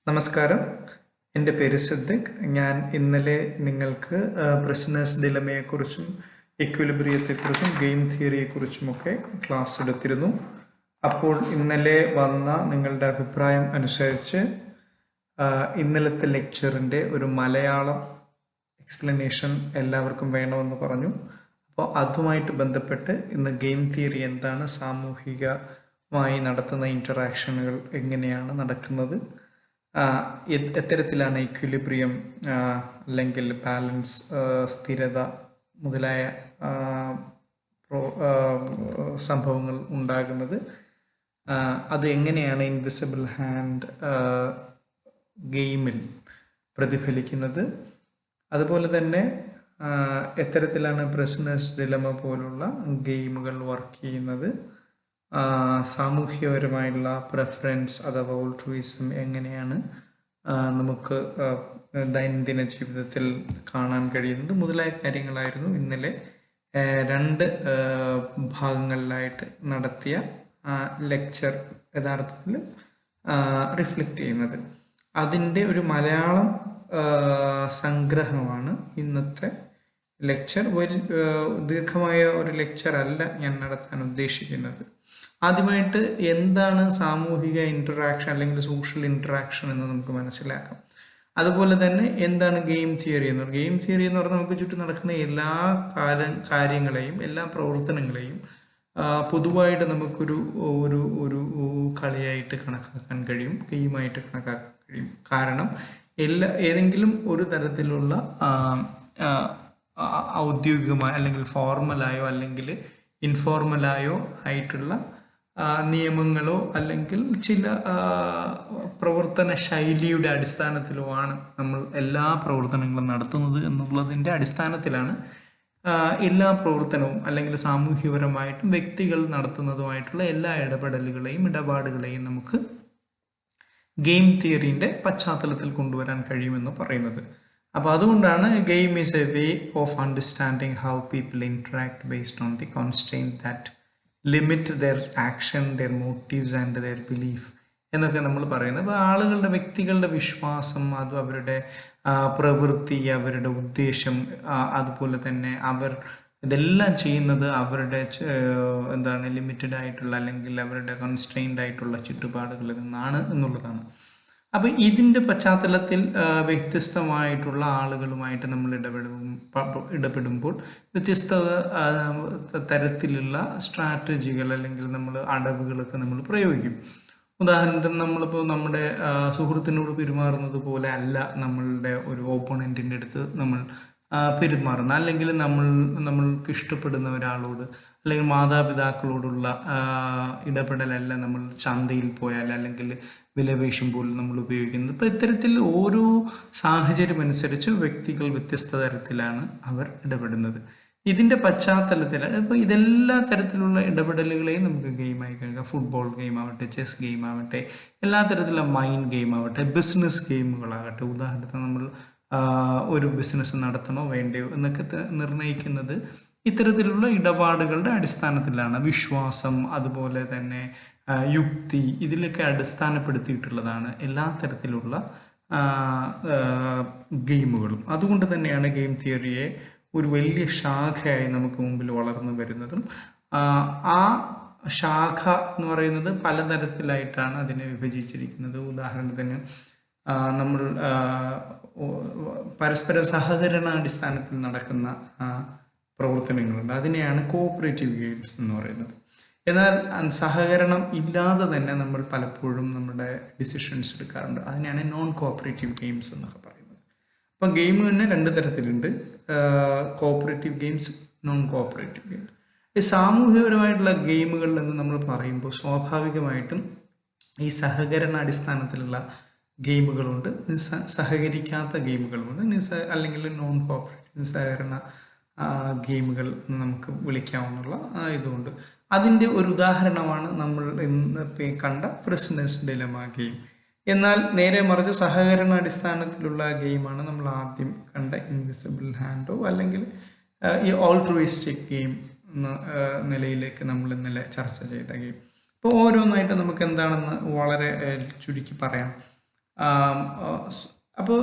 നമസ്കാരം, എൻ്റെ പേര് സിദ്ദിഖ്. ഞാൻ ഇന്നലെ നിങ്ങൾക്ക് പ്രിസണേഴ്സ് ഡിലമയെക്കുറിച്ചും ഇക്വിലിബ്രിയത്തെക്കുറിച്ചും ഗെയിം തിയറിയെക്കുറിച്ചുമൊക്കെ ക്ലാസ് എടുത്തിരുന്നു. അപ്പോൾ ഇന്നലെ വന്ന നിങ്ങളുടെ അഭിപ്രായം അനുസരിച്ച് ഇന്നലത്തെ ലെക്ചറിൻ്റെ ഒരു മലയാളം എക്സ്പ്ലനേഷൻ എല്ലാവർക്കും വേണമെന്ന് പറഞ്ഞു. അപ്പോൾ അതുമായിട്ട് ബന്ധപ്പെട്ട് ഇന്ന് ഗെയിം തിയറി എന്താണ്, സാമൂഹികമായി നടത്തുന്ന ഇൻറ്ററാക്ഷനുകൾ എങ്ങനെയാണ് നടക്കുന്നത്, എത്തരത്തിലാണ് ഇക്വിലിബ്രിയം അല്ലെങ്കിൽ ബാലൻസ്, സ്ഥിരത മുതലായ സംഭവങ്ങൾ ഉണ്ടാകുന്നത്, അത് എങ്ങനെയാണ് ഇൻവിസിബിൾ ഹാൻഡ് ഗെയിമിൽ പ്രതിഫലിക്കുന്നത്, അതുപോലെ തന്നെ എത്തരത്തിലാണ് പ്രിസണേഴ്സ് ഡിലമ പോലുള്ള ഗെയിമുകൾ വർക്ക് ചെയ്യുന്നത്, സാമൂഹ്യപരമായുള്ള പ്രെഫറൻസ് അഥവാ ഓൾട്രൂയിസം എങ്ങനെയാണ് നമുക്ക് ദൈനംദിന ജീവിതത്തിൽ കാണാൻ കഴിയുന്നത് മുതലായ കാര്യങ്ങളായിരുന്നു ഇന്നലെ രണ്ട് ഭാഗങ്ങളിലായിട്ട് നടത്തിയ ലെക്ചർ യഥാർത്ഥത്തിൽ റിഫ്ലക്റ്റ് ചെയ്യുന്നത്. അതിൻ്റെ ഒരു മലയാളം സംഗ്രഹമാണ് ഇന്നത്തെ ലെക്ചർ. ദീർഘമായ ഒരു ലെക്ചർ അല്ല ഞാൻ നടത്താൻ ഉദ്ദേശിക്കുന്നത്. ആദ്യമായിട്ട് എന്താണ് സാമൂഹിക ഇൻറ്ററാക്ഷൻ അല്ലെങ്കിൽ സോഷ്യൽ ഇൻറ്ററാക്ഷൻ എന്ന് നമുക്ക് മനസ്സിലാക്കാം. അതുപോലെ തന്നെ എന്താണ് ഗെയിം തിയറി എന്ന് പറയുന്നത്. ഗെയിം തിയറി എന്ന് പറഞ്ഞാൽ നമുക്ക് ചുറ്റും നടക്കുന്ന എല്ലാ കാര്യങ്ങളെയും എല്ലാ പ്രവർത്തനങ്ങളെയും പൊതുവായിട്ട് നമുക്കൊരു ഒരു ഒരു കളിയായിട്ട് കണക്കാക്കാൻ കഴിയും, ഗെയിമായിട്ട് കണക്കാക്കാൻ കഴിയും. കാരണം ഏതെങ്കിലും ഒരു തരത്തിലുള്ള ഔദ്യോഗികമായ അല്ലെങ്കിൽ ഫോർമലായോ അല്ലെങ്കിൽ ഇൻഫോർമലായോ ആയിട്ടുള്ള നിയമങ്ങളോ അല്ലെങ്കിൽ ചില പ്രവർത്തന ശൈലിയുടെ അടിസ്ഥാനത്തിലോ ആണ് നമ്മൾ എല്ലാ പ്രവർത്തനങ്ങളും നടത്തുന്നത് എന്നുള്ളതിൻ്റെ അടിസ്ഥാനത്തിലാണ് എല്ലാ പ്രവർത്തനവും അല്ലെങ്കിൽ സാമൂഹ്യപരമായിട്ടും വ്യക്തികൾ നടത്തുന്നതുമായിട്ടുള്ള എല്ലാ ഇടപാടുകളെയും നമുക്ക് ഗെയിം തിയറിൻ്റെ പശ്ചാത്തലത്തിൽ കൊണ്ടുവരാൻ കഴിയുമെന്ന് പറയുന്നത്. അപ്പോൾ അതുകൊണ്ടാണ് game is a way of understanding how people interact based on the constraint that limit their action, their motives and their belief എന്നൊക്കെ നമ്മൾ പറയുന്നത്. അപ്പോൾ വ്യക്തികളുടെ വിശ്വാസം, അതും അവരുടെ പ്രവൃത്തി, അവരുടെ ഉദ്ദേശം, അതുപോലെ തന്നെ അവർ ഇതെല്ലാം ചെയ്യുന്നത് അവരുടെ ലിമിറ്റഡ് ആയിട്ടുള്ള അല്ലെങ്കിൽ അവരുടെ കൺസ്ട്രെയിൻഡ് ആയിട്ടുള്ള ചുറ്റുപാടുകളിൽ നിന്നാണ് എന്നുള്ളതാണ്. അപ്പോൾ ഇതിൻ്റെ പശ്ചാത്തലത്തിൽ വ്യത്യസ്തമായിട്ടുള്ള ആളുകളുമായിട്ട് നമ്മൾ ഇടപെടുമ്പോൾ വ്യത്യസ്ത തരത്തിലുള്ള സ്ട്രാറ്റജികൾ അല്ലെങ്കിൽ നമ്മൾ അടവുകളൊക്കെ നമ്മൾ പ്രയോഗിക്കും. ഉദാഹരണത്തിന് നമ്മളിപ്പോൾ നമ്മുടെ സുഹൃത്തിനോട് പെരുമാറുന്നത് പോലെ അല്ല നമ്മളുടെ ഒരു ഓപ്പോണൻറ്റിൻ്റെ അടുത്ത് നമ്മൾ പെരുമാറുന്ന, അല്ലെങ്കിൽ നമ്മൾക്ക് ഇഷ്ടപ്പെടുന്ന ഒരാളോട് അല്ലെങ്കിൽ മാതാപിതാക്കളോടുള്ള ഇടപെടലല്ല നമ്മൾ ചന്തയിൽ പോയാൽ അല്ലെങ്കിൽ വിലപേശും പോലും നമ്മൾ ഉപയോഗിക്കുന്നത്. ഇപ്പോൾ ഇത്തരത്തിൽ ഓരോ സാഹചര്യം അനുസരിച്ച് വ്യക്തികൾ വ്യത്യസ്ത തരത്തിലാണ് അവർ ഇടപെടുന്നത്. ഇതിൻ്റെ പശ്ചാത്തലത്തിൽ ഇപ്പോൾ ഇതെല്ലാ തരത്തിലുള്ള ഇടപെടലുകളെയും നമുക്ക് ഗെയിമായി കഴിക്കാം. ഫുട്ബോൾ ഗെയിം ആവട്ടെ, ചെസ് ഗെയിം ആവട്ടെ, എല്ലാ തരത്തിലുള്ള മൈൻഡ് ഗെയിം ആവട്ടെ, ബിസിനസ് ഗെയിമുകളാകട്ടെ. ഉദാഹരണത്തിന് നമ്മൾ ഒരു ബിസിനസ് നടത്തണോ വേണ്ടയോ എന്നൊക്കെ നിർണ്ണയിക്കുന്നത് ഇത്തരത്തിലുള്ള ഇടപാടുകളുടെ അടിസ്ഥാനത്തിലാണ്. വിശ്വാസം, അതുപോലെ തന്നെ യുക്തി, ഇതിലൊക്കെ അടിസ്ഥാനപ്പെടുത്തിയിട്ടുള്ളതാണ് എല്ലാ തരത്തിലുള്ള ഗെയിമുകളും. അതുകൊണ്ട് തന്നെയാണ് ഗെയിം തിയറിയെ ഒരു വലിയ ശാഖയായി നമുക്ക് മുമ്പിൽ വളർന്നു വരുന്നതും. ആ ശാഖ എന്ന് പറയുന്നത് പലതരത്തിലായിട്ടാണ് അതിനെ വിഭജിച്ചിരിക്കുന്നത്. ഉദാഹരണത്തിന് നമ്മൾ പരസ്പര സഹകരണാടിസ്ഥാനത്തിൽ നടക്കുന്ന പ്രവർത്തനങ്ങളുണ്ട്. അതിനെയാണ് കോഓപ്പറേറ്റീവ് ഗെയിംസ് എന്ന് പറയുന്നത്. എന്നാൽ സഹകരണം ഇല്ലാതെ തന്നെ നമ്മൾ പലപ്പോഴും നമ്മുടെ ഡിസിഷൻസ് എടുക്കാറുണ്ട്. അതിനെയാണ് നോൺ കോഓപ്പറേറ്റീവ് ഗെയിംസ് എന്നൊക്കെ പറയുന്നത്. അപ്പം ഗെയിം തന്നെ രണ്ട് തരത്തിലുണ്ട്, cooperative games, non cooperative games. ഈ സാമൂഹികപരമായിട്ടുള്ള ഗെയിമുകളിൽ എന്ന് നമ്മൾ പറയുമ്പോൾ സ്വാഭാവികമായിട്ടും ഈ സഹകരണാടിസ്ഥാനത്തിലുള്ള ഗെയിമുകളുണ്ട്, സഹകരിക്കാത്ത ഗെയിമുകളുമുണ്ട്, അല്ലെങ്കിൽ നോൺ കോഓപ്പറേറ്റീവ് നിസ്സഹകരണ ഗെയിമുകൾ എന്ന് നമുക്ക് വിളിക്കാവുന്ന ഇതുകൊണ്ട്. അതിൻ്റെ ഒരു ഉദാഹരണമാണ് നമ്മൾ ഇന്ന് കണ്ട പ്രിസണേഴ്സ് ഡിലമ ഗെയിം. എന്നാൽ നേരെ മറിച്ച് സഹകരണാടിസ്ഥാനത്തിലുള്ള ഗെയിമാണ് നമ്മൾ ആദ്യം കണ്ട ഇൻവിസിബിൾ ഹാൻഡോ അല്ലെങ്കിൽ ഈ ഓൾട്രുയിസ്റ്റിക് ഗെയിം എന്ന നിലയിലേക്ക് നമ്മൾ ഇന്നലെ ചർച്ച ചെയ്ത ഗെയിം. അപ്പോൾ ഓരോന്നായിട്ട് നമുക്ക് എന്താണെന്ന് വളരെ ചുരുക്കി പറയാം. അപ്പോൾ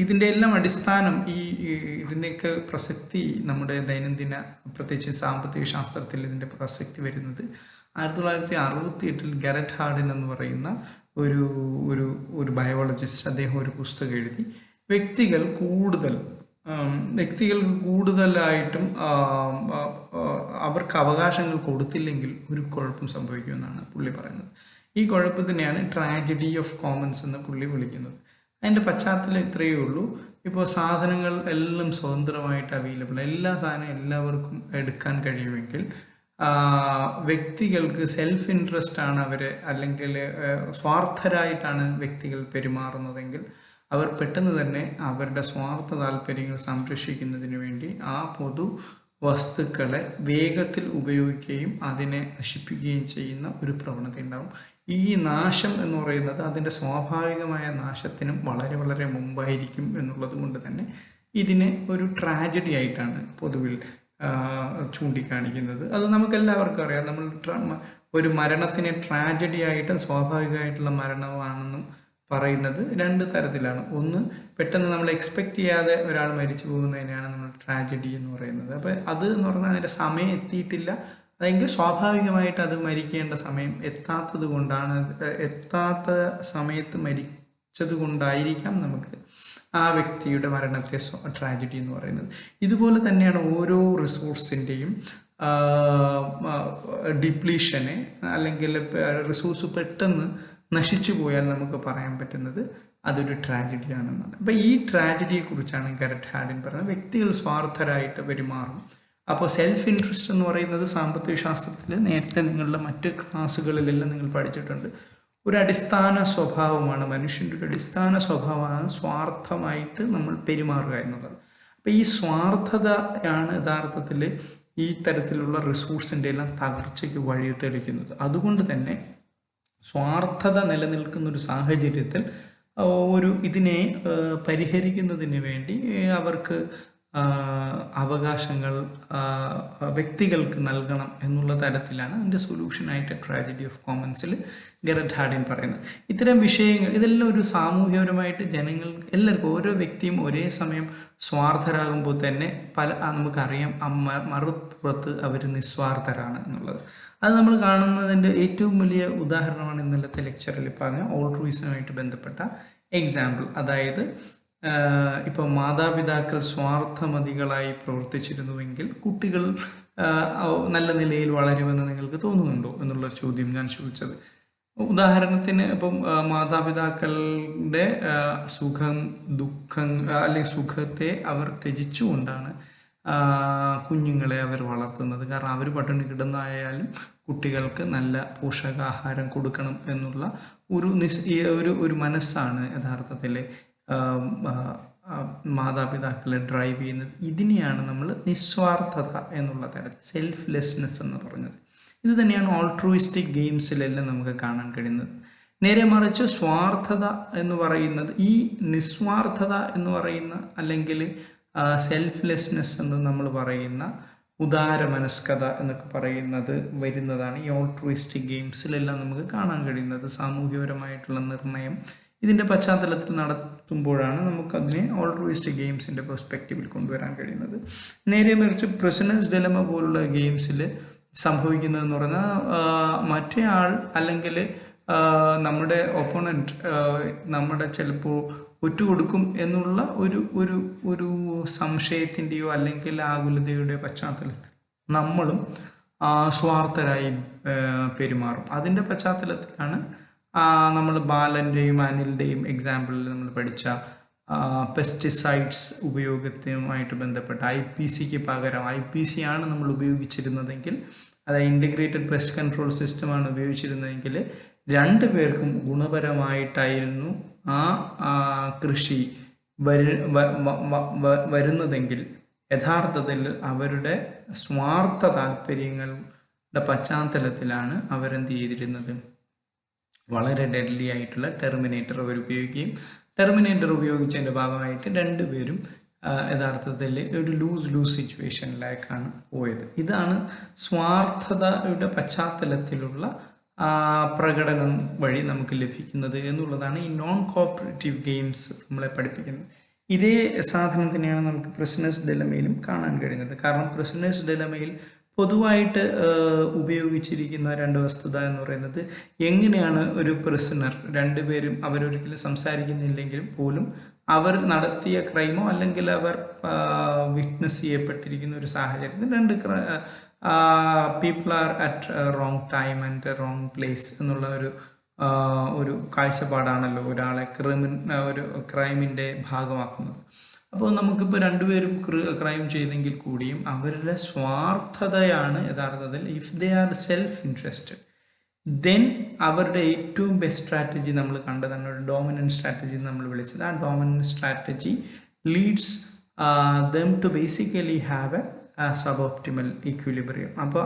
ഇതിൻ്റെ എല്ലാം അടിസ്ഥാനം ഇതിൻ്റെയൊക്കെ പ്രസക്തി നമ്മുടെ ദൈനംദിന പ്രത്യേകിച്ച് സാമ്പത്തിക ശാസ്ത്രത്തിൽ ഇതിൻ്റെ പ്രസക്തി വരുന്നത് 1968 ഗെററ്റ് ഹാർഡിൻ എന്ന് പറയുന്ന ഒരു ബയോളജിസ്റ്റ്, അദ്ദേഹം ഒരു പുസ്തകം എഴുതി. വ്യക്തികൾക്ക് കൂടുതലായിട്ടും അവർക്ക് അവകാശങ്ങൾ കൊടുത്തില്ലെങ്കിൽ ഒരു കുഴപ്പം സംഭവിക്കുമെന്നാണ് പുള്ളി പറയുന്നത്. ഈ കുഴപ്പത്തിനെയാണ് ട്രാജഡി ഓഫ് കോമൺസ് എന്ന് പുള്ളി വിളിക്കുന്നത്. അതിൻ്റെ പശ്ചാത്തലം ഇത്രയേ ഉള്ളൂ. ഇപ്പോൾ സാധനങ്ങൾ എല്ലാം സ്വതന്ത്രമായിട്ട് അവൈലബിൾ, എല്ലാ സാധനവും എല്ലാവർക്കും എടുക്കാൻ കഴിയുമെങ്കിൽ വ്യക്തികൾക്ക് സെൽഫ് ഇൻട്രസ്റ്റ് ആണ് അല്ലെങ്കിൽ സ്വാർത്ഥരായിട്ടാണ് വ്യക്തികൾ പെരുമാറുന്നതെങ്കിൽ അവർ പെട്ടെന്ന് തന്നെ അവരുടെ സ്വാർത്ഥ താല്പര്യങ്ങൾ സംരക്ഷിക്കുന്നതിന് വേണ്ടി ആ പൊതു വസ്തുക്കളെ വേഗത്തിൽ ഉപയോഗിക്കുകയും അതിനെ നശിപ്പിക്കുകയും ചെയ്യുന്ന ഒരു പ്രവണത ഉണ്ടാവും. ഈ നാശം എന്ന് പറയുന്നത് അതിൻ്റെ സ്വാഭാവികമായ നാശത്തിനും വളരെ വളരെ മുമ്പായിരിക്കും എന്നുള്ളത് കൊണ്ട് തന്നെ ഇതിനെ ഒരു ട്രാജഡി ആയിട്ടാണ് പൊതുവിൽ ചൂണ്ടിക്കാണിക്കുന്നത്. അത് നമുക്കെല്ലാവർക്കും അറിയാം. നമ്മൾ ഒരു മരണത്തിനെ ട്രാജഡി ആയിട്ടും സ്വാഭാവികമായിട്ടുള്ള മരണമാണെന്നും പറയുന്നത് രണ്ട് തരത്തിലാണ്. ഒന്ന്, പെട്ടെന്ന് നമ്മൾ എക്സ്പെക്റ്റ് ചെയ്യാതെ ഒരാൾ മരിച്ചു പോകുന്നതിനെയാണ് നമ്മൾ ട്രാജഡി എന്ന് പറയുന്നത്. അപ്പോൾ അത് എന്ന് പറഞ്ഞാൽ അതിൻ്റെ സമയം എത്തിയിട്ടില്ല, അതെങ്കിൽ സ്വാഭാവികമായിട്ട് അത് മരിക്കേണ്ട സമയം എത്താത്ത സമയത്ത് മരിച്ചത് കൊണ്ടായിരിക്കാം നമുക്ക് ആ വ്യക്തിയുടെ മരണത്തെ ട്രാജഡി എന്ന് പറയുന്നത്. ഇതുപോലെ തന്നെയാണ് ഓരോ റിസോഴ്സിൻ്റെയും ഡിപ്ലീഷനെ അല്ലെങ്കിൽ റിസോഴ്സ് പെട്ടെന്ന് നശിച്ചു പോയാൽ നമുക്ക് പറയാൻ പറ്റുന്നത് അതൊരു ട്രാജഡിയാണെന്നാണ്. അപ്പം ഈ ട്രാജഡിയെ കുറിച്ചാണ് ഗെററ്റ് ഹാർഡിൻ പറഞ്ഞത്. വ്യക്തികൾ സ്വാർത്ഥരായിട്ട് പെരുമാറും. അപ്പോൾ സെൽഫ് ഇൻട്രസ്റ്റ് എന്ന് പറയുന്നത് സാമ്പത്തിക ശാസ്ത്രത്തിൽ നേരത്തെ നിങ്ങളുടെ മറ്റ് ക്ലാസ്സുകളിലെല്ലാം നിങ്ങൾ പഠിച്ചിട്ടുണ്ട്. ഒരു അടിസ്ഥാന സ്വഭാവമാണ്, മനുഷ്യൻ്റെ ഒരു അടിസ്ഥാന സ്വഭാവമാണ് സ്വാർത്ഥമായിട്ട് നമ്മൾ പെരുമാറുക എന്നുള്ളത്. അപ്പോൾ ഈ സ്വാർത്ഥതയാണ് യഥാർത്ഥത്തിൽ ഈ തരത്തിലുള്ള റിസോഴ്സിൻ്റെ എല്ലാം തകർച്ചയ്ക്ക് വഴി തെളിക്കുന്നത്. അതുകൊണ്ട് തന്നെ സ്വാർത്ഥത നിലനിൽക്കുന്ന ഒരു സാഹചര്യത്തിൽ ഇതിനെ പരിഹരിക്കുന്നതിന് വേണ്ടി അവർക്ക് അവകാശങ്ങൾ വ്യക്തികൾക്ക് നൽകണം എന്നുള്ള തരത്തിലാണ് അതിൻ്റെ സൊല്യൂഷനായിട്ട് ട്രാജഡി ഓഫ് കോമൺസിൽ ഗെററ്റ് ഹാർഡിൻ പറയുന്നത്. ഇത്തരം വിഷയങ്ങൾ ഇതെല്ലാം ഒരു സാമൂഹികപരമായിട്ട് ജനങ്ങൾക്ക് എല്ലാവർക്കും ഓരോ വ്യക്തിയും ഒരേ സമയം സ്വാർത്ഥരാകുമ്പോൾ തന്നെ നമുക്കറിയാം മറുപുറത്ത് അവർ നിസ്വാർത്ഥരാണ് എന്നുള്ളത്. അത് നമ്മൾ കാണുന്നതിൻ്റെ ഏറ്റവും വലിയ ഉദാഹരണമാണ് ഇന്നലത്തെ ലെക്ചറിൽ പറഞ്ഞ ഓൾട്രൂയിസമായിട്ട് ബന്ധപ്പെട്ട എക്സാമ്പിൾ. അതായത് ഇപ്പോൾ മാതാപിതാക്കൾ സ്വാർത്ഥമതികളായി പ്രവർത്തിച്ചിരുന്നുവെങ്കിൽ കുട്ടികൾ നല്ല നിലയിൽ വളരുമെന്ന് നിങ്ങൾക്ക് തോന്നുന്നുണ്ടോ എന്നുള്ള ചോദ്യം ഞാൻ ചോദിച്ചത്. ഉദാഹരണത്തിന് ഇപ്പം മാതാപിതാക്കളുടെ അല്ലെങ്കിൽ സുഖത്തെ അവർ ത്യജിച്ചുകൊണ്ടാണ് കുഞ്ഞുങ്ങളെ അവർ വളർത്തുന്നത്. കാരണം അവർ പട്ടിണി കിടന്നായാലും കുട്ടികൾക്ക് നല്ല പോഷകാഹാരം കൊടുക്കണം എന്നുള്ള ഒരു മനസ്സാണ് യഥാർത്ഥത്തിൽ മാതാപിതാക്കളെ ഡ്രൈവ് ചെയ്യുന്നത്. ഇതിനെയാണ് നമ്മൾ നിസ്വാർത്ഥത എന്നുള്ള തരത്തിൽ സെൽഫ്ലെസ്നെസ് എന്ന് പറഞ്ഞത്. ഇത് തന്നെയാണ് ഓൾട്രൂയിസ്റ്റിക് ഗെയിംസിലെല്ലാം നമുക്ക് കാണാൻ കഴിയുന്നത്. നേരെ മറിച്ച് സ്വാർത്ഥത എന്ന് പറയുന്നത്, ഈ നിസ്വാർത്ഥത എന്ന് പറയുന്ന അല്ലെങ്കിൽ സെൽഫ്ലെസ്നെസ് എന്ന് നമ്മൾ പറയുന്ന ഉദാരമനസ്കത എന്നൊക്കെ പറയുന്നത് വരുന്നതാണ് ഈ ഓൾട്രൂയിസ്റ്റിക് ഗെയിംസിലെല്ലാം നമുക്ക് കാണാൻ കഴിയുന്നത്. സാമൂഹികപരമായിട്ടുള്ള നിർണയം ഇതിൻ്റെ പശ്ചാത്തലത്തിൽ നടത്തുമ്പോഴാണ് നമുക്കതിനെ ഓൾട്രൂയിസ്റ്റിക് ഗെയിംസിൻ്റെ പെർസ്പെക്റ്റീവിൽ കൊണ്ടുവരാൻ കഴിയുന്നത്. നേരെ മറിച്ച് പ്രിസണേഴ്സ് ഡിലമ പോലുള്ള ഗെയിംസിൽ സംഭവിക്കുന്നതെന്ന് പറഞ്ഞാൽ മറ്റേ ആൾ അല്ലെങ്കിൽ നമ്മുടെ ഒപ്പോണൻറ്റ് നമ്മുടെ ചിലപ്പോൾ ഒറ്റുകൊടുക്കും എന്നുള്ള ഒരു സംശയത്തിൻ്റെയോ അല്ലെങ്കിൽ ആകുലതയുടെ പശ്ചാത്തലത്തിൽ നമ്മളും സ്വാർത്ഥരായി പെരുമാറും. അതിൻ്റെ പശ്ചാത്തലത്തിലാണ് നമ്മൾ ബാലൻ്റെയും അനിലിൻ്റെയും എക്സാമ്പിളിൽ നമ്മൾ പഠിച്ച പെസ്റ്റിസൈഡ്സ് ഉപയോഗത്തിനുമായിട്ട് ബന്ധപ്പെട്ട IPCക്ക് പകരം IPC ആണ് നമ്മൾ ഉപയോഗിച്ചിരുന്നതെങ്കിൽ, അതായത് ഇൻ്റഗ്രേറ്റഡ് പെസ്റ്റ് കൺട്രോൾ സിസ്റ്റമാണ് ഉപയോഗിച്ചിരുന്നതെങ്കിൽ രണ്ടു പേർക്കും ഗുണപരമായിട്ടായിരുന്നു ആ കൃഷി വരുന്നതെങ്കിൽ യഥാർത്ഥത്തിൽ അവരുടെ സ്വാർത്ഥ താല്പര്യങ്ങളുടെ പശ്ചാത്തലത്തിലാണ് അവരെന്ത് ചെയ്തിരുന്നത്, വളരെ ഡെഡ്ലി ആയിട്ടുള്ള ടെർമിനേറ്റർ അവർ ഉപയോഗിക്കുകയും ടെർമിനേറ്റർ ഉപയോഗിച്ചതിൻ്റെ ഭാഗമായിട്ട് രണ്ടുപേരും യഥാർത്ഥത്തിൽ ഒരു ലൂസ് സിറ്റുവേഷനിലേക്കാണ് പോയത്. ഇതാണ് സ്വാർത്ഥതയുടെ പശ്ചാത്തലത്തിലുള്ള പ്രകടനം വഴി നമുക്ക് ലഭിക്കുന്നത് എന്നുള്ളതാണ് ഈ നോൺ കോപ്പറേറ്റീവ് ഗെയിംസ് നമ്മളെ പഠിപ്പിക്കുന്നത്. ഇതേ സാധനം തന്നെയാണ് നമുക്ക് പ്രിസണേഴ്സ് ഡിലമയിലും കാണാൻ കഴിയുന്നത്. കാരണം പ്രിസണേഴ്സ് ഡിലമയിൽ പൊതുവായിട്ട് ഉപയോഗിച്ചിരിക്കുന്ന രണ്ട് വസ്തുത എന്ന് പറയുന്നത്, എങ്ങനെയാണ് ഒരു പ്രിസണർ, രണ്ടുപേരും അവരൊരിക്കലും സംസാരിക്കുന്നില്ലെങ്കിലും പോലും അവർ നടത്തിയ ക്രൈമോ അല്ലെങ്കിൽ അവർ വിറ്റ്നസ് ചെയ്യപ്പെട്ടിരിക്കുന്ന ഒരു സാഹചര്യത്തിൽ രണ്ട് people are at wrong time and wrong place എന്നുള്ള ഒരു കാഴ്ചപ്പാടാണല്ലോ ഒരാളെ ഒരു ക്രൈമിൻ്റെ ഭാഗമാക്കുന്നത്. അപ്പോൾ നമുക്കിപ്പോൾ രണ്ടുപേരും ക്രൈം ചെയ്തെങ്കിൽ കൂടിയും അവരുടെ സ്വാർത്ഥതയാണ് യഥാർത്ഥത്തിൽ, if they R self interested, then അവരുടെ ഏറ്റവും ബെസ്റ്റ് സ്ട്രാറ്റജി നമ്മൾ കണ്ടതാണ് ഒരു ഡോമിനൻറ്റ് സ്ട്രാറ്റജി നമ്മൾ വിളിച്ചത്. ആ dominant strategy leads them to basically have a sub optimal equilibrium. അപ്പോൾ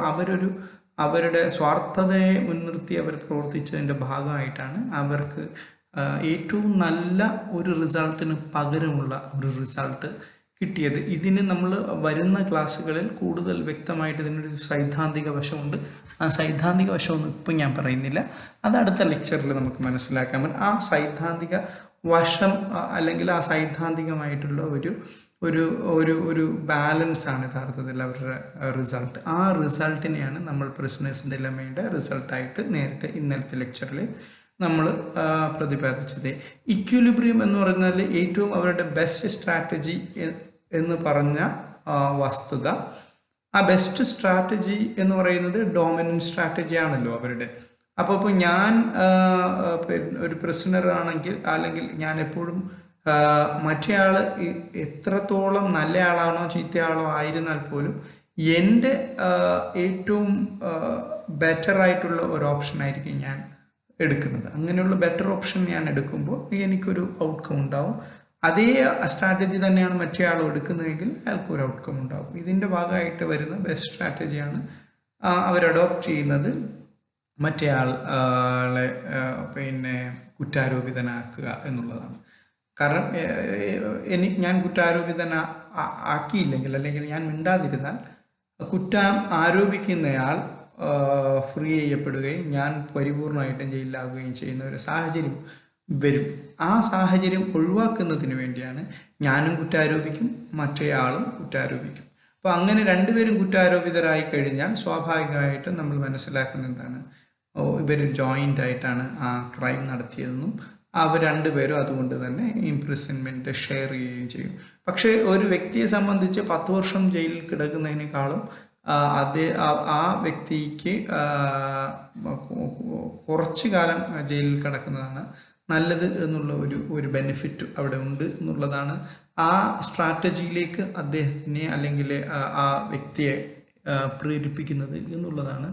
അവരുടെ സ്വാർത്ഥതയെ മുൻനിർത്തി അവർ പ്രവർത്തിച്ചതിൻ്റെ ഭാഗമായിട്ടാണ് അവർക്ക് ഏറ്റവും നല്ല ഒരു റിസൾട്ടിന് പകരമുള്ള ഒരു റിസൾട്ട് കിട്ടിയത്. ഇതിന് നമ്മൾ വരുന്ന ക്ലാസ്സുകളിൽ കൂടുതൽ വ്യക്തമായിട്ട് ഇതിനൊരു സൈദ്ധാന്തിക വശമുണ്ട്. ആ സൈദ്ധാന്തിക വശമൊന്നും ഇപ്പം ഞാൻ പറയുന്നില്ല, അത് അടുത്ത ലെക്ചറിൽ നമുക്ക് മനസ്സിലാക്കാൻ പറ്റും. ആ സൈദ്ധാന്തിക വശം അല്ലെങ്കിൽ ആ സൈദ്ധാന്തികമായിട്ടുള്ള ഒരു ബാലൻസ് ആണ് യഥാർത്ഥത്തിൽ അവരുടെ റിസൾട്ട്. ആ റിസൾട്ടിനെയാണ് നമ്മൾ പ്രിസണേഴ്സ് ഡിലമയുടെ റിസൾട്ടായിട്ട് നേരത്തെ ഇന്നലത്തെ ലെക്ചറിൽ നമ്മൾ പ്രതിപാദിച്ചത്. ഇക്വിലിബ്രിയം എന്ന് പറഞ്ഞാൽ ഏറ്റവും അവരുടെ ബെസ്റ്റ് സ്ട്രാറ്റജി എന്ന് പറഞ്ഞ വസ്തുത, ആ ബെസ്റ്റ് സ്ട്രാറ്റജി എന്ന് പറയുന്നത് ഡോമിനൻറ്റ് സ്ട്രാറ്റജി ആണല്ലോ അവരുടെ. അപ്പോൾ ഞാൻ ഒരു പ്രിസണർ ആണെങ്കിൽ, അല്ലെങ്കിൽ ഞാൻ എപ്പോഴും മറ്റേയാൾ എത്രത്തോളം നല്ല ആളാണോ ചീത്തയാളോ ആയിരുന്നാൽ പോലും എൻ്റെ ഏറ്റവും ബെറ്റർ ആയിട്ടുള്ള ഒരു ഓപ്ഷൻ ആയിരിക്കും ഞാൻ എടുക്കുന്നത്. അങ്ങനെയുള്ള ബെറ്റർ ഓപ്ഷൻ ഞാൻ എടുക്കുമ്പോൾ എനിക്കൊരു ഔട്ട്കം ഉണ്ടാവും. അതേ സ്ട്രാറ്റജി തന്നെയാണ് മറ്റേ ആളും എടുക്കുന്നതെങ്കിൽ അയാൾക്കൊരു ഔട്ട്കം ഉണ്ടാവും. ഇതിൻ്റെ ഭാഗമായിട്ട് വരുന്ന ബെസ്റ്റ് സ്ട്രാറ്റജിയാണ് അവർ അഡോപ്റ്റ് ചെയ്യുന്നത്, മറ്റേ ആളെ കുറ്റാരോപിതനാക്കുക എന്നുള്ളതാണ്. കാരണം ഞാൻ ആക്കിയില്ലെങ്കിൽ അല്ലെങ്കിൽ ഞാൻ മിണ്ടാതിരുന്നാൽ കുറ്റം ആരോപിക്കുന്നയാൾ ഫ്രീ ചെയ്യപ്പെടുകയും ഞാൻ പരിപൂർണമായിട്ടും ജയിലിലാവുകയും ചെയ്യുന്ന ഒരു സാഹചര്യം വരും. ആ സാഹചര്യം ഒഴിവാക്കുന്നതിന് വേണ്ടിയാണ് ഞാനും കുറ്റാരോപിക്കും, മറ്റേ ആളും കുറ്റാരോപിക്കും. അപ്പോൾ അങ്ങനെ രണ്ടുപേരും കുറ്റാരോപിതരായി കഴിഞ്ഞാൽ സ്വാഭാവികമായിട്ടും നമ്മൾ മനസ്സിലാക്കുന്ന എന്താണ്, ഇവർ ജോയിൻ്റ് ആയിട്ടാണ് ആ ക്രൈം നടത്തിയതെന്നും അവർ രണ്ടുപേരും അതുകൊണ്ട് തന്നെ ഇംപ്രിസൺമെൻറ്റ് ഷെയർ ചെയ്യുകയും ചെയ്യും. പക്ഷേ ഒരു വ്യക്തിയെ സംബന്ധിച്ച് 10 വർഷം ജയിലിൽ കിടക്കുന്നതിനേക്കാളും ആ വ്യക്തിക്ക് കുറച്ചു കാലം ജയിലിൽ കിടക്കുന്നതാണ് നല്ലത് എന്നുള്ള ഒരു ബെനിഫിറ്റ് അവിടെ ഉണ്ട് എന്നുള്ളതാണ് ആ സ്ട്രാറ്റജിയിലേക്ക് അദ്ദേഹത്തിനെ അല്ലെങ്കിൽ ആ വ്യക്തിയെ പ്രേരിപ്പിക്കുന്നത് എന്നുള്ളതാണ്.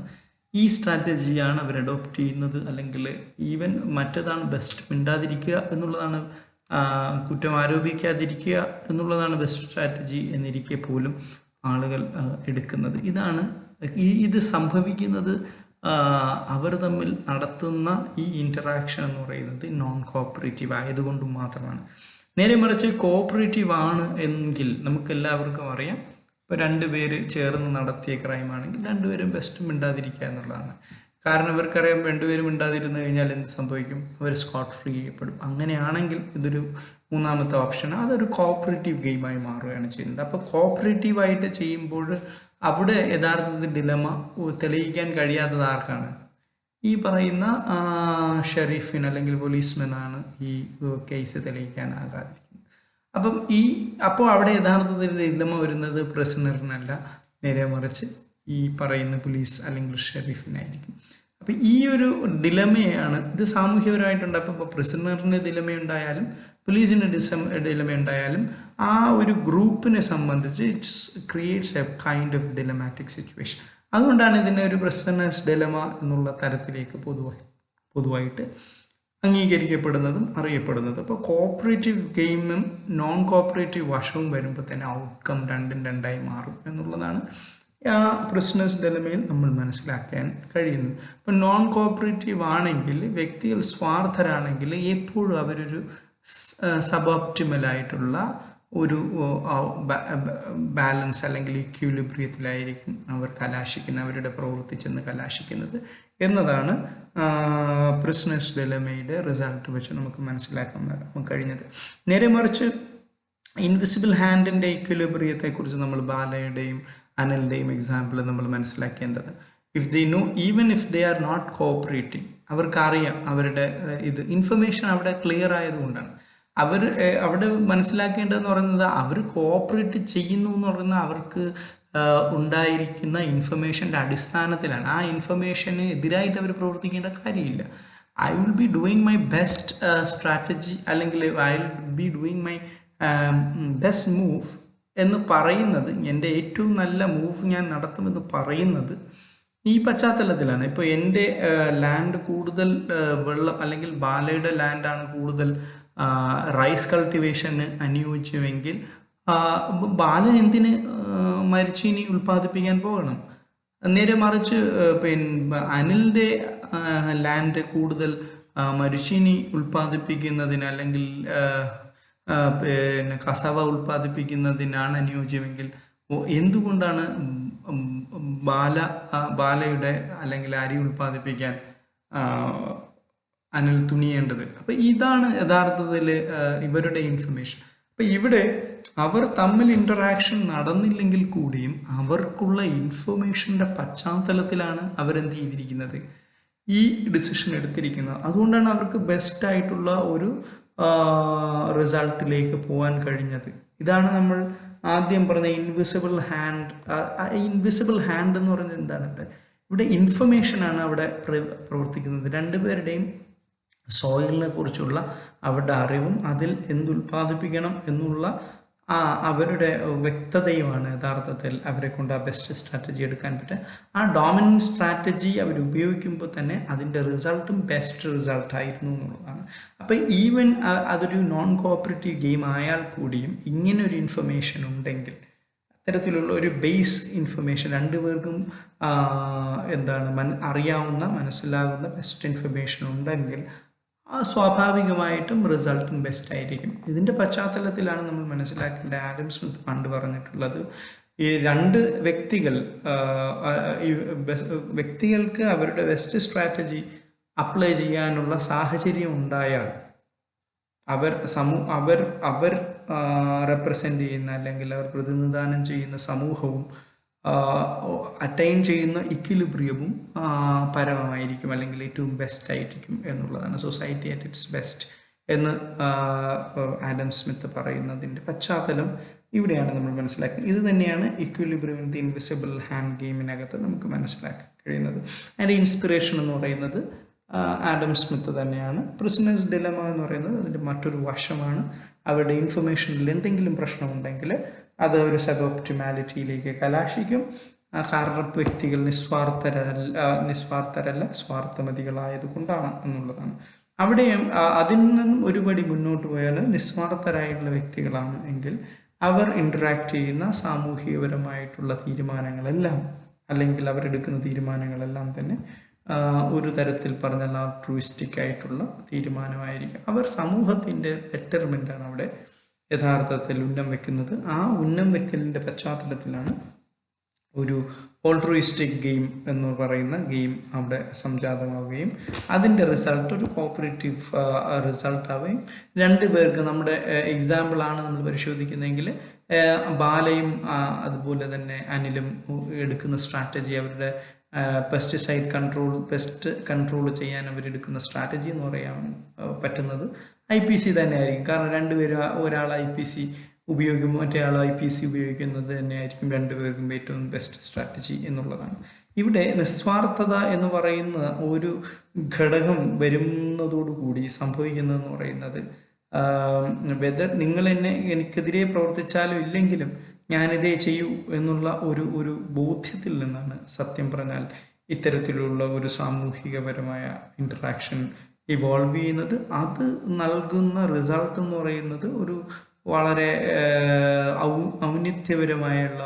ഈ സ്ട്രാറ്റജിയാണ് അവർ അഡോപ്റ്റ് ചെയ്യുന്നത്. അല്ലെങ്കിൽ ഈവൻ മറ്റേതാണ് ബെസ്റ്റ്, മിണ്ടാതിരിക്കുക എന്നുള്ളതാണ്, കുറ്റം ആരോപിക്കാതിരിക്കുക എന്നുള്ളതാണ് ബെസ്റ്റ് സ്ട്രാറ്റജി എന്നിരിക്കെ പോലും ആളുകൾ എടുക്കുന്നത്. ഇത് സംഭവിക്കുന്നത് അവർ തമ്മിൽ നടത്തുന്ന ഈ ഇൻറ്ററാക്ഷൻ എന്ന് പറയുന്നത് നോൺ കോപ്പറേറ്റീവ് ആയതുകൊണ്ട് മാത്രമാണ്. നേരെ മറിച്ച് കോപ്പറേറ്റീവ് ആണ് എങ്കിൽ നമുക്കെല്ലാവർക്കും അറിയാം, ഇപ്പോൾ 2 പേര് ചേർന്ന് നടത്തിയ ക്രൈമാണെങ്കിൽ 2 പേരും ബെസ്റ്റ് മിണ്ടാതിരിക്കുക എന്നുള്ളതാണ്. കാരണം ഇവർക്കറിയാം 2 പേരും മിണ്ടാതിരുന്നു കഴിഞ്ഞാൽ എന്ത് സംഭവിക്കും, അവർ സ്കോട്ട് ഫ്രീ ചെയ്യപ്പെടും. അങ്ങനെയാണെങ്കിൽ ഇതൊരു മൂന്നാമത്തെ ഓപ്ഷൻ, അതൊരു കോപ്പറേറ്റീവ് ഗെയിമായി മാറുകയാണ് ചെയ്യുന്നത്. അപ്പോൾ കോപ്പറേറ്റീവായിട്ട് ചെയ്യുമ്പോൾ അവിടെ യഥാർത്ഥത്തിൽ ഡിലമ തെളിയിക്കാൻ കഴിയാത്തത് ആർക്കാണ്? ഈ പറയുന്ന ഷെരീഫിന് അല്ലെങ്കിൽ പോലീസ്മാനാണ് ഈ കേസ് തെളിയിക്കാനാകാതിരിക്കുന്നത്. അപ്പോൾ അവിടെ യഥാർത്ഥത്തിൽ ഡിലമ വരുന്നത് പ്രിസണറിനല്ല, നേരെ മറിച്ച് ഈ പറയുന്ന പോലീസ് അല്ലെങ്കിൽ ഷെരീഫിനായിരിക്കും. അപ്പം ഈ ഒരു ഡിലമയാണ് ഇത് സാമൂഹ്യപരമായിട്ടുണ്ട്. അപ്പോൾ പ്രിസണറിന് ഡിലമയുണ്ടായാലും പോലീസിന് ഡിലമയുണ്ടായാലും ആ ഒരു ഗ്രൂപ്പിനെ സംബന്ധിച്ച് it's creates a kind of dilemmatic situation. അതുകൊണ്ടാണ് ഇതിനെ ഒരു പ്രിസണേഴ്സ് ഡിലമ എന്നുള്ള തരത്തിലേക്ക് പൊതുവായിട്ട് അംഗീകരിക്കപ്പെടുന്നതും അറിയപ്പെടുന്നതും. അപ്പോൾ കോപ്പറേറ്റീവ് ഗെയിമും നോൺ കോപ്പറേറ്റീവ് വശവും വരുമ്പോൾ തന്നെ ഔട്ട്കം രണ്ടായി മാറും എന്നുള്ളതാണ് ആ പ്രിസണേഴ്സ് ഡിലമയിൽ നമ്മൾ മനസ്സിലാക്കാൻ കഴിയുന്നത്. ഇപ്പം നോൺ കോപ്പറേറ്റീവ് ആണെങ്കിൽ, വ്യക്തികൾ സ്വാർത്ഥരാണെങ്കിൽ എപ്പോഴും അവരൊരു സബ് ഓപ്റ്റിമലായിട്ടുള്ള ഒരു ബാലൻസ് അല്ലെങ്കിൽ ഇക്വിലിബ്രിയത്തിലായിരിക്കും അവർ കലാശിക്കുന്നത്, അവരുടെ പ്രവൃത്തി ചെന്ന് കലാശിക്കുന്നത്. എന്നതാണ് പ്രിസണേഴ്സ് ഡിലമയുടെ റിസൾട്ട് വെച്ച് നമുക്ക് മനസ്സിലാക്കാൻ കഴിഞ്ഞത്. നേരെ മറിച്ച് ഇൻവിസിബിൾ ഹാൻഡിൻ്റെ ഇക്വിലിബ്രിയത്തെക്കുറിച്ച് നമ്മൾ ബാലയുടെയും അനിലിൻ്റെയും എക്സാമ്പിൾ നമ്മൾ മനസ്സിലാക്കേണ്ടത്, if they know even if they are not cooperating, അവർക്കറിയാം അവരുടെ ഇൻഫർമേഷൻ അവിടെ ക്ലിയർ ആയതുകൊണ്ടാണ്. അവിടെ മനസ്സിലാക്കേണ്ടതെന്ന് പറയുന്നത് അവർ കോഓപ്പറേറ്റ് ചെയ്യുന്നു എന്ന് പറയുന്നത് അവർക്ക് ഉണ്ടായിരിക്കുന്ന ഇൻഫർമേഷൻ്റെ അടിസ്ഥാനത്തിലാണ്. ആ ഇൻഫർമേഷന് എതിരായിട്ട് അവർ പ്രവർത്തിക്കേണ്ട കാര്യമില്ല. I will be doing my best strategy, അല്ലെങ്കിൽ I will be doing my best move എന്ന് പറയുന്നത്, എൻ്റെ ഏറ്റവും നല്ല മൂവ് ഞാൻ നടത്തുമെന്ന് പറയുന്നത് ഈ പശ്ചാത്തലത്തിലാണ്. ഇപ്പോൾ എൻ്റെ ലാൻഡ് കൂടുതൽ വെള്ളം, അല്ലെങ്കിൽ ബാലയുടെ ലാൻഡാണ് കൂടുതൽ റൈസ് കൾട്ടിവേഷന് അനുയോജ്യമെങ്കിൽ ബാല എന്തിന് മരിച്ചീനി ഉൽപ്പാദിപ്പിക്കാൻ പോകണം? നേരെ മറിച്ച് പിന്നെ അനിലിൻ്റെ ലാൻഡ് കൂടുതൽ മരിച്ചീനി ഉൽപ്പാദിപ്പിക്കുന്നതിന്, അല്ലെങ്കിൽ പിന്നെ കസവ ഉൽപ്പാദിപ്പിക്കുന്നതിനാണ് അനുയോജ്യമെങ്കിൽ എന്തുകൊണ്ടാണ് ബാലയുടെ അല്ലെങ്കിൽ അരി ഉൽപ്പാദിപ്പിക്കാൻ അനിൽ തുനിയേണ്ടത്? അപ്പം ഇതാണ് യഥാർത്ഥത്തിൽ ഇവരുടെ ഇൻഫർമേഷൻ. അപ്പം ഇവിടെ അവർ തമ്മിൽ ഇൻറ്ററാക്ഷൻ നടന്നില്ലെങ്കിൽ കൂടിയും അവർക്കുള്ള ഇൻഫർമേഷൻ്റെ പശ്ചാത്തലത്തിലാണ് അവരെന്ത് ചെയ്തിരിക്കുന്നത്, ഈ ഡിസിഷൻ എടുത്തിരിക്കുന്നത്. അതുകൊണ്ടാണ് അവർക്ക് ബെസ്റ്റ് ആയിട്ടുള്ള ഒരു റിസൾട്ടിലേക്ക് പോകാൻ കഴിഞ്ഞത്. ഇതാണ് നമ്മൾ ആദ്യം പറഞ്ഞ ഇൻവിസിബിൾ ഹാൻഡ്. ഇൻവിസിബിൾ ഹാൻഡ് എന്ന് പറയുന്നത് എന്താണ്? ഇവിടെ ഇൻഫർമേഷനാണ് അവിടെ പ്രവർത്തിക്കുന്നത്. രണ്ടുപേരുടെയും സോയിലിനെ കുറിച്ചുള്ള അവരുടെ അറിവും അതിൽ എന്തുൽപ്പാദിപ്പിക്കണം എന്നുള്ള അവരുടെ വ്യക്തതയുമാണ് യഥാർത്ഥത്തിൽ അവരെ കൊണ്ട് ആ ബെസ്റ്റ് സ്ട്രാറ്റജി എടുക്കാൻ പറ്റുക. ആ ഡോമിനൻറ്റ് സ്ട്രാറ്റജി അവർ ഉപയോഗിക്കുമ്പോൾ തന്നെ അതിൻ്റെ റിസൾട്ടും ബെസ്റ്റ് റിസൾട്ടായിരുന്നു എന്നുള്ളതാണ്. അപ്പോൾ ഈവൻ അതൊരു നോൺ കോഓപ്പറേറ്റീവ് ഗെയിം ആയാൽ കൂടിയും ഇങ്ങനൊരു ഇൻഫർമേഷൻ ഉണ്ടെങ്കിൽ, അത്തരത്തിലുള്ള ഒരു ബേസ് ഇൻഫർമേഷൻ രണ്ടുപേർക്കും അറിയാവുന്ന മനസ്സിലാകുന്ന ബെസ്റ്റ് ഇൻഫർമേഷൻ ഉണ്ടെങ്കിൽ സ്വാഭാവികമായിട്ടും റിസൾട്ടും ബെസ്റ്റ് ആയിരിക്കും. ഇതിൻ്റെ പശ്ചാത്തലത്തിലാണ് നമ്മൾ മനസ്സിലാക്കേണ്ട ആഡം സ്മിത്ത് പണ്ട് പറഞ്ഞിട്ടുള്ളത്, ഈ രണ്ട് വ്യക്തികൾക്ക് അവരുടെ ബെസ്റ്റ് സ്ട്രാറ്റജി അപ്ലൈ ചെയ്യാനുള്ള സാഹചര്യം ഉണ്ടായാൽ അവർ റെപ്രസെൻ്റ് ചെയ്യുന്ന, അല്ലെങ്കിൽ അവർ പ്രതിനിധാനം ചെയ്യുന്ന സമൂഹവും അറ്റൈൻ ചെയ്യുന്ന ഇക്വിലിബ്രിയവും പരമമായിരിക്കും, അല്ലെങ്കിൽ ഏറ്റവും ബെസ്റ്റ് ആയിരിക്കും എന്നുള്ളതാണ്. സൊസൈറ്റി അറ്റ് ഇറ്റ്സ് ബെസ്റ്റ് എന്ന് ആഡം സ്മിത്ത് പറയുന്നതിൻ്റെ പശ്ചാത്തലം ഇവിടെയാണ് നമ്മൾ മനസ്സിലാക്കുന്നത്. ഇത് തന്നെയാണ് equilibrium in the invisible hand ഗെയിമിനകത്ത് നമുക്ക് മനസ്സിലാക്കാൻ കഴിയുന്നത്. അതിൻ്റെ ഇൻസ്പിറേഷൻ എന്ന് പറയുന്നത് ആഡം സ്മിത്ത് തന്നെയാണ്. പ്രിസണേഴ്സ് ഡിലമ എന്ന് പറയുന്നത് അതിൻ്റെ മറ്റൊരു വശമാണ്. അവരുടെ ഇൻഫർമേഷനിൽ എന്തെങ്കിലും പ്രശ്നമുണ്ടെങ്കിൽ അത് ഒരു സബ് ഒപ്റ്റിമാലിറ്റിയിലേക്ക് കലാശിക്കും. കാരണം വ്യക്തികൾ നിസ്വാർത്ഥരല്ല സ്വാർത്ഥമതികളായതുകൊണ്ടാണ് എന്നുള്ളതാണ്. അവിടെയും അതിൽ നിന്നും ഒരുപടി മുന്നോട്ട് പോയാൽ നിസ്വാർത്ഥരായിട്ടുള്ള വ്യക്തികളാണ് എങ്കിൽ അവർ ഇൻറ്ററാക്ട് ചെയ്യുന്ന സാമൂഹികപരമായിട്ടുള്ള തീരുമാനങ്ങളെല്ലാം, അല്ലെങ്കിൽ അവരെടുക്കുന്ന തീരുമാനങ്ങളെല്ലാം തന്നെ ഒരു തരത്തിൽ പറഞ്ഞാൽ ആൾട്രൂയിസ്റ്റിക് ആയിട്ടുള്ള തീരുമാനമായിരിക്കും. അവർ സമൂഹത്തിൻ്റെ ബെറ്റർമെൻ്റാണ് അവിടെ യഥാർത്ഥത്തിൽ ഉന്നം വെക്കുന്നത്. ആ ഉന്നം വെക്കലിൻ്റെ പശ്ചാത്തലത്തിലാണ് ഒരു ഓൾട്രൂയിസ്റ്റിക് ഗെയിം എന്ന് പറയുന്ന ഗെയിം അവിടെ സംജാതമാവുകയും അതിൻ്റെ റിസൾട്ട് ഒരു കോപ്പറേറ്റീവ് റിസൾട്ടാവുകയും രണ്ടുപേർക്ക്, നമ്മുടെ എക്സാമ്പിളാണ് നമ്മൾ പരിശോധിക്കുന്നതെങ്കിൽ ബാലയും അതുപോലെ തന്നെ അനിലും എടുക്കുന്ന സ്ട്രാറ്റജി, അവരുടെ പെസ്റ്റ് കൺട്രോൾ ചെയ്യാൻ അവരെടുക്കുന്ന സ്ട്രാറ്റജി എന്ന് പറയാൻ പറ്റുന്നത് IPC തന്നെ ആയിരിക്കും. കാരണം രണ്ടുപേരും, ഒരാൾ IPC ഉപയോഗിക്കുമ്പോൾ മറ്റേയാൾ IPC ഉപയോഗിക്കുന്നത് തന്നെയായിരിക്കും രണ്ടുപേർക്കും ഏറ്റവും ബെസ്റ്റ് സ്ട്രാറ്റജി എന്നുള്ളതാണ്. ഇവിടെ നിസ്വാർത്ഥത എന്ന് പറയുന്ന ഒരു ഘടകം വരുന്നതോടുകൂടി സംഭവിക്കുന്നതെന്ന് പറയുന്നത്, വെദർ നിങ്ങൾ എനിക്കെതിരെ പ്രവർത്തിച്ചാലും ഇല്ലെങ്കിലും ഞാനിതേ ചെയ്യൂ എന്നുള്ള ഒരു ബോധ്യത്തിൽ നിന്നാണ് സത്യം പറഞ്ഞാൽ ഇത്തരത്തിലുള്ള ഒരു സാമൂഹികപരമായ ഇൻറ്ററാക്ഷൻ ഇവോൾവ് ചെയ്യുന്നത്. അത് നൽകുന്ന റിസൾട്ട് എന്ന് പറയുന്നത് ഒരു വളരെ ഔന്നിത്യപരമായുള്ള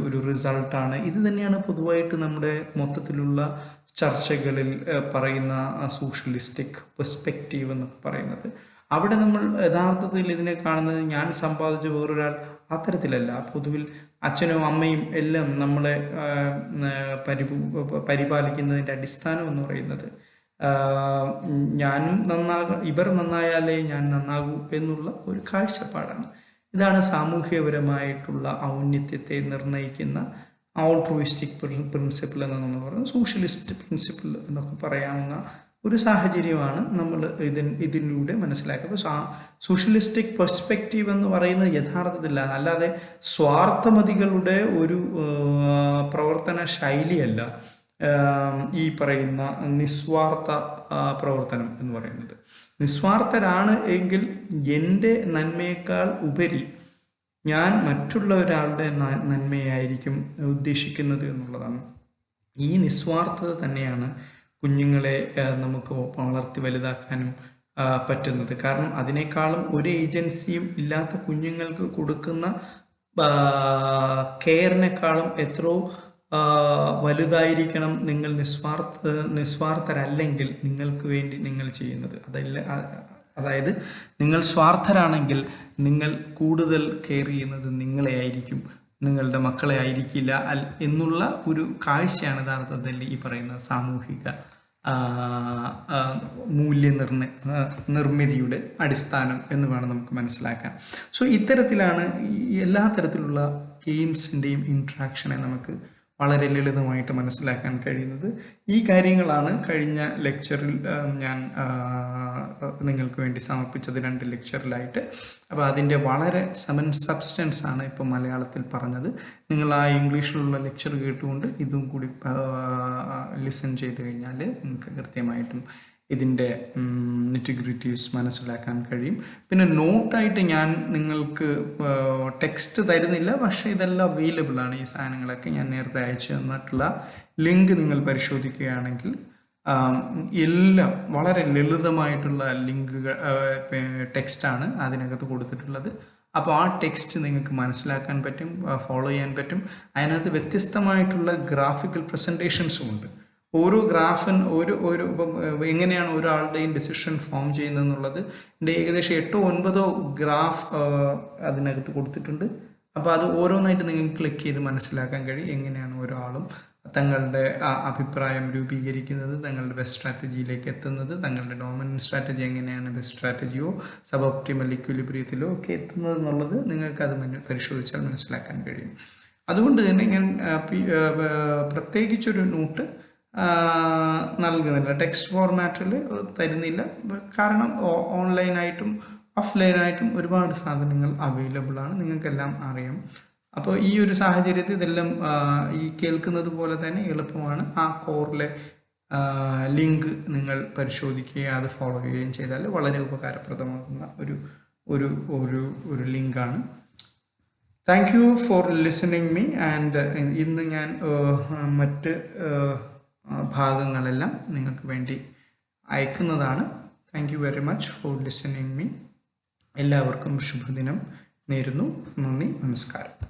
ഒരു റിസൾട്ടാണ്. ഇത് തന്നെയാണ് പൊതുവായിട്ട് നമ്മുടെ മൊത്തത്തിലുള്ള ചർച്ചകളിൽ പറയുന്ന സോഷ്യലിസ്റ്റിക് പെർസ്പെക്റ്റീവ് എന്നൊക്കെ പറയുന്നത്. അവിടെ നമ്മൾ യഥാർത്ഥത്തിൽ ഇതിനെ കാണുന്നത്, ഞാൻ സമ്പാദിച്ച വേറൊരാൾ അത്തരത്തിലല്ല. പൊതുവിൽ അച്ഛനും അമ്മയും എല്ലാം നമ്മളെ പരിപാലിക്കുന്നതിൻ്റെ അടിസ്ഥാനം എന്ന് പറയുന്നത് ഞാനും ഇവർ നന്നായാലേ ഞാൻ നന്നാകൂ എന്നുള്ള ഒരു കാഴ്ചപ്പാടാണ്. ഇതാണ് സാമൂഹ്യപരമായിട്ടുള്ള ഔന്നത്യത്തെ നിർണ്ണയിക്കുന്ന ആൾട്രൂയിസ്റ്റിക് പ്രിൻസിപ്പിൾ എന്ന് നമ്മൾ പറയുന്നത്. സോഷ്യലിസ്റ്റ് പ്രിൻസിപ്പിൾ എന്നൊക്കെ പറയാവുന്ന ഒരു സാഹചര്യമാണ് നമ്മൾ ഇതിലൂടെ മനസ്സിലാക്കുക. സോഷ്യലിസ്റ്റിക് പെർസ്പെക്റ്റീവ് എന്ന് പറയുന്നത് യഥാർത്ഥത്തില്ല, അല്ലാതെ സ്വാർത്ഥമതികളുടെ ഒരു പ്രവർത്തന ശൈലിയല്ല ഈ പറയുന്ന നിസ്വാർത്ഥ പ്രവർത്തനം എന്ന് പറയുന്നത്. നിസ്വാർത്ഥരാണ് എങ്കിൽ എൻ്റെ നന്മയേക്കാൾ ഉപരി ഞാൻ മറ്റുള്ള ഒരാളുടെ നന്മയായിരിക്കും ഉദ്ദേശിക്കുന്നത് എന്നുള്ളതാണ്. ഈ നിസ്വാർത്ഥത തന്നെയാണ് കുഞ്ഞുങ്ങളെ നമുക്ക് വളർത്തി വലുതാക്കാനും പറ്റുന്നത്. കാരണം അതിനേക്കാളും ഒരു ഏജൻസിയും ഇല്ലാത്ത കുഞ്ഞുങ്ങൾക്ക് കൊടുക്കുന്ന കെയറിനേക്കാളും എത്രയോ വലുതായിരിക്കണം നിങ്ങൾ നിസ്വാർത്ഥരല്ലെങ്കിൽ നിങ്ങൾക്ക് വേണ്ടി നിങ്ങൾ ചെയ്യുന്നത്. അതായത് നിങ്ങൾ സ്വാർത്ഥരാണെങ്കിൽ നിങ്ങൾ കൂടുതൽ കെയർ ചെയ്യുന്നത് നിങ്ങളെ ആയിരിക്കും, നിങ്ങളുടെ മക്കളെ ആയിരിക്കില്ല എന്നുള്ള ഒരു കാഴ്ചയാണ് യഥാർത്ഥത്തിൽ ഈ പറയുന്ന സാമൂഹിക നിർമ്മിതിയുടെ അടിസ്ഥാനം എന്ന് വേണം നമുക്ക് മനസ്സിലാക്കാൻ. സോ ഇത്തരത്തിലാണ് എല്ലാ തരത്തിലുള്ള ഗെയിംസിൻ്റെയും ഇൻട്രാക്ഷനെ നമുക്ക് വളരെ ലളിതമായിട്ട് മനസ്സിലാക്കാൻ കഴിയുന്നത്. ഈ കാര്യങ്ങളാണ് കഴിഞ്ഞ ലെക്ചറിൽ ഞാൻ നിങ്ങൾക്ക് വേണ്ടി സമർപ്പിച്ചത് 2 ലെക്ചറിലായിട്ട്. അപ്പോൾ അതിൻ്റെ വളരെ സബ്സ്റ്റൻസ് ആണ് ഇപ്പോൾ മലയാളത്തിൽ പറഞ്ഞത്. നിങ്ങൾ ആ ഇംഗ്ലീഷിലുള്ള ലെക്ചർ കേട്ടുകൊണ്ട് ഇതും കൂടി ലിസൺ ചെയ്ത് കഴിഞ്ഞാൽ നിങ്ങൾക്ക് കൃത്യമായിട്ടും ഇതിൻ്റെ നിറ്റിഗ്രിറ്റീവ്സ് മനസ്സിലാക്കാൻ കഴിയും. പിന്നെ നോട്ടായിട്ട് ഞാൻ നിങ്ങൾക്ക് ടെക്സ്റ്റ് തരുന്നില്ല, പക്ഷേ ഇതെല്ലാം അവൈലബിൾ ആണ്. ഈ സാധനങ്ങളൊക്കെ ഞാൻ നേരത്തെ അയച്ചു തന്നിട്ടുള്ള ലിങ്ക് നിങ്ങൾ പരിശോധിക്കുകയാണെങ്കിൽ എല്ലാം വളരെ ലളിതമായിട്ടുള്ള ലിങ്കുകൾ ടെക്സ്റ്റാണ് അതിനകത്ത് കൊടുത്തിട്ടുള്ളത്. അപ്പോൾ ആ ടെക്സ്റ്റ് നിങ്ങൾക്ക് മനസ്സിലാക്കാൻ പറ്റും, ഫോളോ ചെയ്യാൻ പറ്റും. അതിനകത്ത് വ്യത്യസ്തമായിട്ടുള്ള ഗ്രാഫിക്കൽ പ്രസൻറ്റേഷൻസും ഉണ്ട്. ഓരോ ഇപ്പം എങ്ങനെയാണ് ഒരാളുടെയും ഡിസിഷൻ ഫോം ചെയ്യുന്നതെന്നുള്ളത് ഏകദേശം 8-9 ഗ്രാഫ് അതിനകത്ത് കൊടുത്തിട്ടുണ്ട്. അപ്പോൾ അത് ഓരോന്നായിട്ട് നിങ്ങൾക്ക് ക്ലിക്ക് ചെയ്ത് മനസ്സിലാക്കാൻ കഴിയും എങ്ങനെയാണ് ഓരോ ആളും തങ്ങളുടെ അഭിപ്രായം രൂപീകരിക്കുന്നത്, തങ്ങളുടെ ബെസ്റ്റ് സ്ട്രാറ്റജിയിലേക്ക് എത്തുന്നത്, തങ്ങളുടെ ഡോമിനൻറ്റ് സ്ട്രാറ്റജി എങ്ങനെയാണ് ബെസ്റ്റ് സ്ട്രാറ്റജിയോ സബ് ഒപ്റ്റിമൽ ഇക്വിലിബ്രിയത്തിലോ ഒക്കെ എത്തുന്നത് എന്നുള്ളത് നിങ്ങൾക്കത് പരിശോധിച്ചാൽ മനസ്സിലാക്കാൻ കഴിയും. അതുകൊണ്ട് തന്നെ ഞാൻ പ്രത്യേകിച്ചൊരു നോട്ട് നൽകുന്നില്ല, ടെക്സ്റ്റ് ഫോർമാറ്റിൽ തരുന്നില്ല. കാരണം ഓൺലൈനായിട്ടും ഓഫ്ലൈനായിട്ടും ഒരുപാട് സാധനങ്ങൾ അവൈലബിൾ ആണ്, നിങ്ങൾക്കെല്ലാം അറിയാം. അപ്പോൾ ഈ ഒരു സാഹചര്യത്തിൽ ഇതെല്ലാം ഈ കേൾക്കുന്നത് പോലെ തന്നെ എളുപ്പമാണ്. ആ കോറിലെ ലിങ്ക് നിങ്ങൾ പരിശോധിക്കുകയും അത് ഫോളോ ചെയ്യുകയും ചെയ്താൽ വളരെ ഉപകാരപ്രദമാകുന്ന ഒരു ലിങ്കാണ്. Thank you for listening me. And ഇന്ന് ഞാൻ മറ്റ് ഭാഗങ്ങളെല്ലാം നിങ്ങൾക്ക് വേണ്ടി അയക്കുന്നതാണ്. Thank you very much for listening me. എല്ലാവർക്കും ശുഭദിനം നേരുന്നു. നന്ദി, നമസ്കാരം.